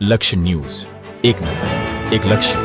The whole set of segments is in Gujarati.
લક્ષ્ય ન્યૂઝ, એક નજર, એક લક્ષ્ય।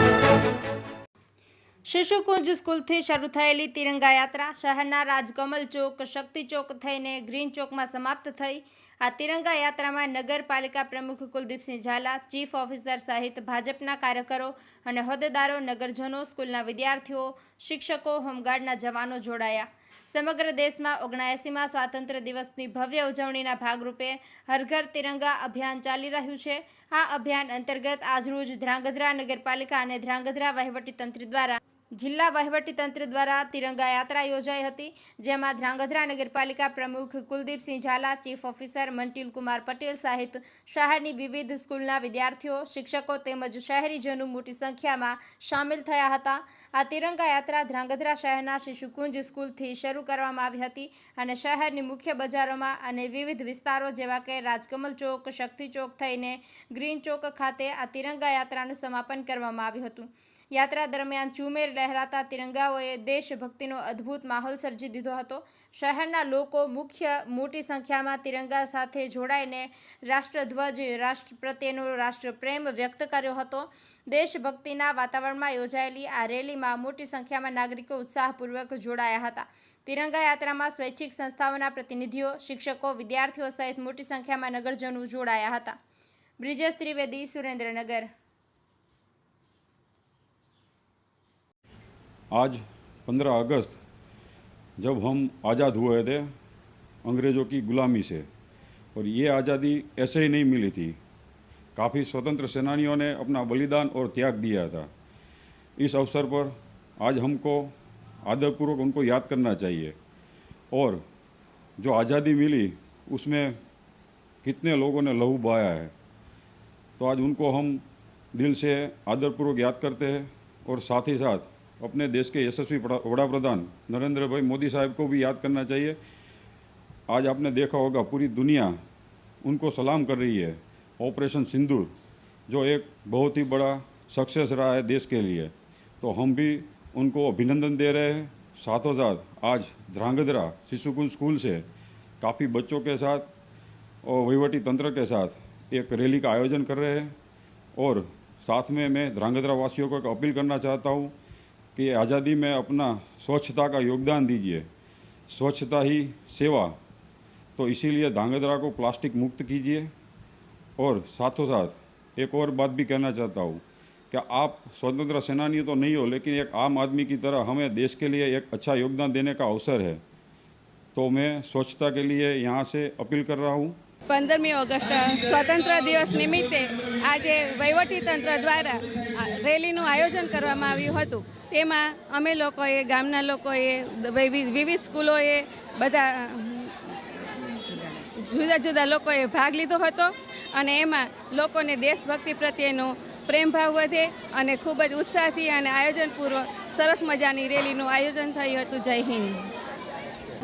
શિશુકુંજ સ્કૂલથી શરૂ થયેલી તિરંગા યાત્રા શહેરના રાજકમલ ચોક, શક્તિ ચોક થઈને ગ્રીન ચોકમાં સમાપ્ત થઈ। આ તિરંગા યાત્રામાં નગરપાલિકા પ્રમુખ કુલદીપસિંહ ઝાલા, ચીફ ઓફિસર સહિત ભાજપના કાર્યકરો અને હોદ્દેદારો, નગરજનો, સ્કૂલના વિદ્યાર્થીઓ, શિક્ષકો, હોમગાર્ડના જવાનો જોડાયા। સમગ્ર દેશમાં 79મા સ્વાતંત્ર્ય દિવસની ભવ્ય ઉજવણીના ભાગરૂપે હર ઘર તિરંગા અભિયાન ચાલી રહ્યું છે। આ અભિયાન અંતર્ગત આજરોજ ધ્રાંગધ્રા નગરપાલિકા અને ધ્રાંગધ્રા વહીવટીતંત્ર દ્વારા જિલ્લા વહીવટીતંત્ર દ્વારા તિરંગા યાત્રા યોજાઈ હતી, જેમાં ધ્રાંગધ્રા નગરપાલિકા પ્રમુખ કુલદીપસિંહ ઝાલા, ચીફ ઓફિસર મંટીલ કુમાર પટેલ સહિત શહેરની વિવિધ સ્કૂલના વિદ્યાર્થીઓ, શિક્ષકો તેમજ શહેરીજનો મોટી સંખ્યામાં સામેલ થયા હતા। આ તિરંગા યાત્રા ધ્રાંગધ્રા શહેરના શિશુકુંજ સ્કૂલથી શરૂ કરવામાં આવી હતી અને શહેરની મુખ્ય બજારોમાં અને વિવિધ વિસ્તારો જેવા કે રાજકમલ ચોક, શક્તિ ચોક થઈને ગ્રીન ચોક ખાતે આ તિરંગા યાત્રાનું સમાપન કરવામાં આવ્યું હતું। યાત્રા દરમિયાન ચુમેર લહેરાતા તિરંગાઓએ દેશભક્તિનો અદ્ભુત માહોલ સર્જી દીધો હતો। શહેરના લોકો મોટી સંખ્યામાં તિરંગા સાથે જોડાઈને રાષ્ટ્રધ્વજ, રાષ્ટ્ર પ્રત્યેનો રાષ્ટ્રપ્રેમ વ્યક્ત કર્યો હતો। દેશભક્તિના વાતાવરણમાં યોજાયેલી આ રેલીમાં મોટી સંખ્યામાં નાગરિકો ઉત્સાહપૂર્વક જોડાયા હતા। તિરંગા યાત્રામાં સ્વૈચ્છિક સંસ્થાઓના પ્રતિનિધિઓ, શિક્ષકો, વિદ્યાર્થીઓ સહિત મોટી સંખ્યામાં નગરજનો જોડાયા હતા। બ્રિજેશ ત્રિવેદી, સુરેન્દ્રનગર। आज 15 अगस्त जब हम आज़ाद हुए थे अंग्रेज़ों की गुलामी से, और ये आज़ादी ऐसे ही नहीं मिली थी। काफ़ी स्वतंत्र सेनानियों ने अपना बलिदान और त्याग दिया था। इस अवसर पर आज हमको आदरपूर्वक उनको याद करना चाहिए, और जो आज़ादी मिली उसमें कितने लोगों ने लहू बहाया है, तो आज उनको हम दिल से आदरपूर्वक याद करते हैं। और साथ ही साथ अपने देश के यशस्वी वड़ा प्रधान नरेंद्र भाई मोदी साहब को भी याद करना चाहिए। आज आपने देखा होगा पूरी दुनिया उनको सलाम कर रही है। ऑपरेशन सिंदूर जो एक बहुत ही बड़ा सक्सेस रहा है देश के लिए, तो हम भी उनको अभिनंदन दे रहे हैं। साथों साथ आज ध्रांगध्रा शिशुकुंज स्कूल से काफ़ी बच्चों के साथ और वहीवटी तंत्र के साथ एक रैली का आयोजन कर रहे हैं। और साथ में मैं ध्रांगध्रा वासियों को एक अपील करना चाहता हूँ कि आज़ादी में अपना स्वच्छता का योगदान दीजिए। स्वच्छता ही सेवा, तो इसीलिए ध्रांगध्रा को प्लास्टिक मुक्त कीजिए। और साथों साथ एक और बात भी कहना चाहता हूँ कि आप स्वतंत्र सेनानी तो नहीं हो, लेकिन एक आम आदमी की तरह हमें देश के लिए एक अच्छा योगदान देने का अवसर है, तो मैं स्वच्छता के लिए यहाँ से अपील कर रहा हूँ। 15મી ઓગસ્ટ સ્વતંત્ર દિવસ નિમિત્તે આજે વહીવટીતંત્ર દ્વારા રેલીનું આયોજન કરવામાં આવ્યું હતું। તેમાં અમે લોકોએ, ગામના લોકોએ, વિવિધ સ્કૂલોએ, બધા જુદા જુદા લોકોએ ભાગ લીધો હતો અને એમાં લોકોને દેશભક્તિ પ્રત્યેનો પ્રેમભાવ વધે અને ખૂબ જ ઉત્સાહથી અને આયોજનપૂર્વક સરસ મજાની રેલીનું આયોજન થયું હતું। જય હિન્દ।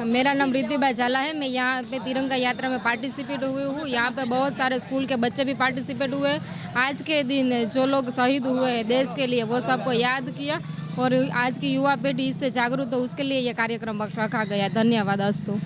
मेरा नाम रिद्धिबा झाला है। मैं यहाँ पे तिरंगा यात्रा में पार्टिसिपेट हुई हूँ। यहाँ पे बहुत सारे स्कूल के बच्चे भी पार्टिसिपेट हुए। आज के दिन जो लोग शहीद हुए हैं देश के लिए, वो सबको याद किया, और आज की युवा पीढ़ी इससे जागरूक हो, उसके लिए ये कार्यक्रम रखा गया। धन्यवाद। अस्तु।